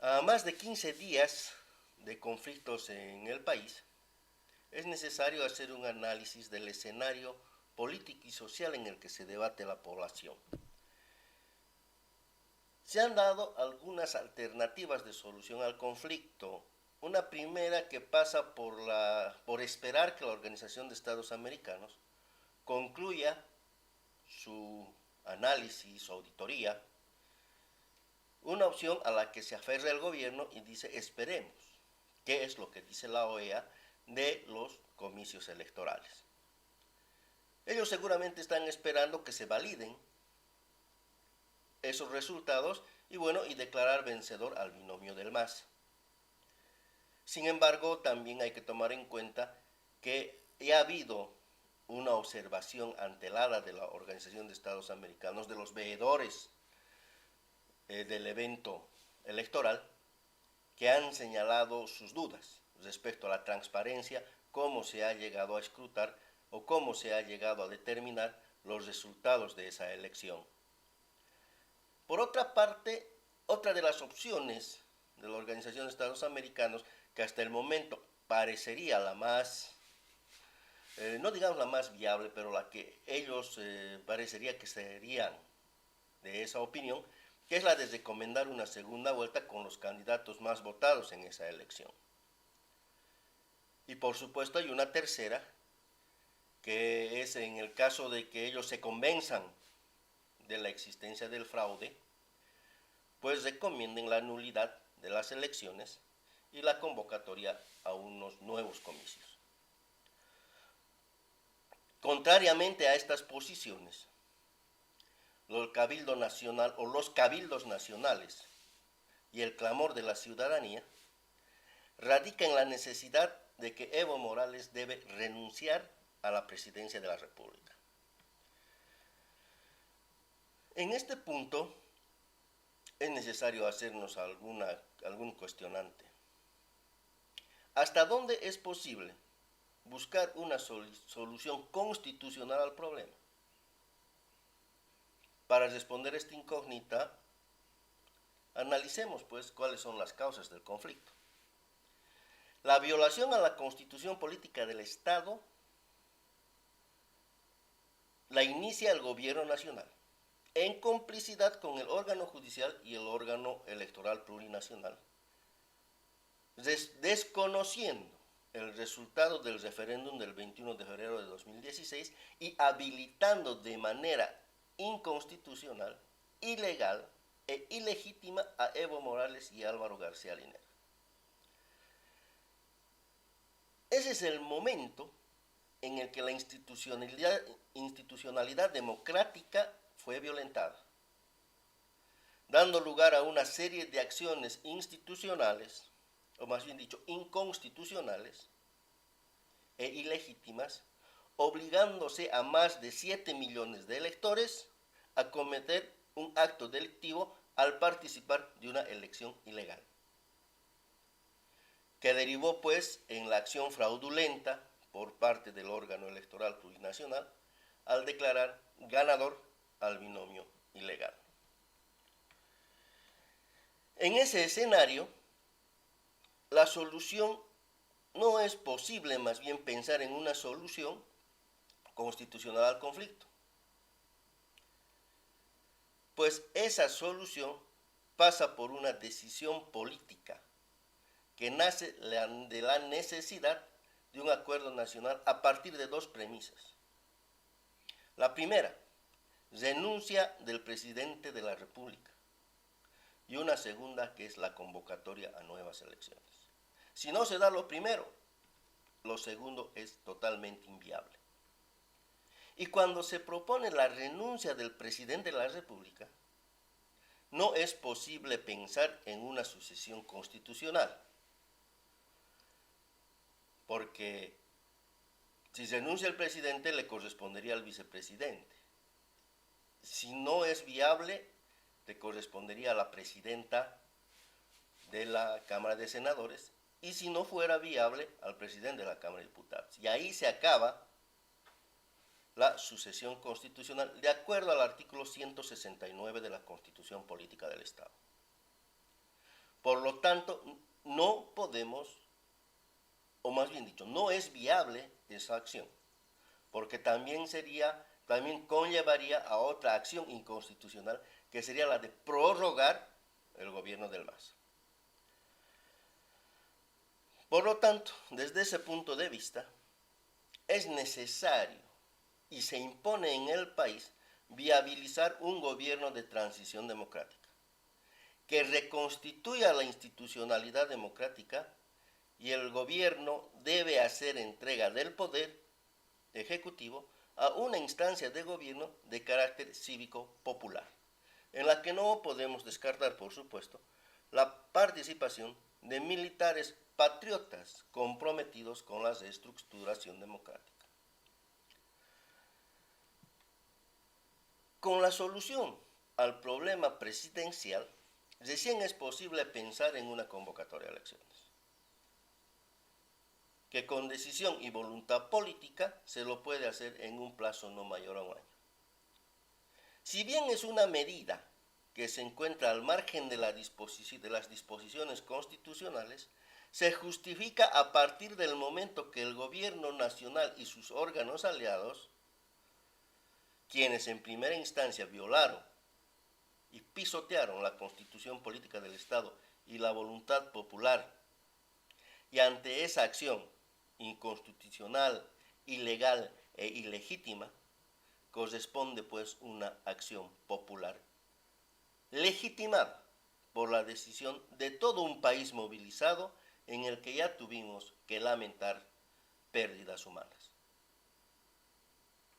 A más de 15 días de conflictos en el país, es necesario hacer un análisis del escenario político y social en el que se debate la población. Se han dado algunas alternativas de solución al conflicto. Una primera que pasa por esperar que la Organización de Estados Americanos concluya su análisis, su auditoría, una opción a la que se aferra el gobierno y dice esperemos qué es lo que dice la OEA de los comicios electorales. Ellos seguramente están esperando que se validen esos resultados y declarar vencedor al binomio del MAS. Sin embargo, también hay que tomar en cuenta que ya ha habido una observación antelada de la Organización de Estados Americanos, de los veedores del evento electoral, que han señalado sus dudas respecto a la transparencia, cómo se ha llegado a escrutar o cómo se ha llegado a determinar los resultados de esa elección. Por otra parte, otra de las opciones de la Organización de Estados Americanos, que hasta el momento parecería la más, no digamos la más viable, pero la que ellos parecería que serían de esa opinión, que es la de recomendar una segunda vuelta con los candidatos más votados en esa elección. Y por supuesto hay una tercera, que es en el caso de que ellos se convenzan de la existencia del fraude, pues recomienden la nulidad de las elecciones y la convocatoria a unos nuevos comicios. Contrariamente a estas posiciones, el Cabildo Nacional o los cabildos nacionales y el clamor de la ciudadanía radica en la necesidad de que Evo Morales debe renunciar a la presidencia de la República. En este punto es necesario hacernos algún cuestionante. ¿Hasta dónde es posible buscar una solución constitucional al problema? Para responder esta incógnita, analicemos pues cuáles son las causas del conflicto. La violación a la Constitución Política del Estado la inicia el gobierno nacional, en complicidad con el órgano judicial y el órgano electoral plurinacional, desconociendo el resultado del referéndum del 21 de febrero de 2016 y habilitando de manera inconstitucional, ilegal e ilegítima a Evo Morales y Álvaro García Linera. Ese es el momento en el que la institucionalidad democrática fue violentada, dando lugar a una serie de acciones institucionales, o más bien dicho, inconstitucionales e ilegítimas, obligándose a más de 7 millones de electores a cometer un acto delictivo al participar de una elección ilegal, que derivó pues en la acción fraudulenta por parte del órgano electoral plurinacional al declarar ganador al binomio ilegal. En ese escenario, la solución no es posible, más bien pensar en una solución constitucional al conflicto, pues esa solución pasa por una decisión política que nace de la necesidad de un acuerdo nacional a partir de dos premisas. La primera, renuncia del presidente de la República, y una segunda que es la convocatoria a nuevas elecciones. Si no se da lo primero, lo segundo es totalmente inviable. Y cuando se propone la renuncia del presidente de la República, no es posible pensar en una sucesión constitucional, porque si renuncia el presidente le correspondería al vicepresidente. Si no es viable, le correspondería a la presidenta de la Cámara de Senadores, y si no fuera viable, al presidente de la Cámara de Diputados. Y ahí se acaba la sucesión constitucional de acuerdo al artículo 169 de la Constitución Política del Estado. Por lo tanto, no podemos, o más bien dicho, no es viable esa acción, porque también conllevaría a otra acción inconstitucional, que sería la de prorrogar el gobierno del MAS. Por lo tanto, desde ese punto de vista, es necesario y se impone en el país viabilizar un gobierno de transición democrática que reconstituya la institucionalidad democrática, y el gobierno debe hacer entrega del poder ejecutivo a una instancia de gobierno de carácter cívico popular, en la que no podemos descartar, por supuesto, la participación de militares patriotas comprometidos con la reestructuración democrática. Con la solución al problema presidencial, recién es posible pensar en una convocatoria de elecciones, que con decisión y voluntad política se lo puede hacer en un plazo no mayor a un año. Si bien es una medida que se encuentra al margen de las disposiciones constitucionales, se justifica a partir del momento que el gobierno nacional y sus órganos aliados, quienes en primera instancia violaron y pisotearon la constitución política del Estado y la voluntad popular, y ante esa acción inconstitucional, ilegal e ilegítima, corresponde pues una acción popular legitimada por la decisión de todo un país movilizado, en el que ya tuvimos que lamentar pérdidas humanas.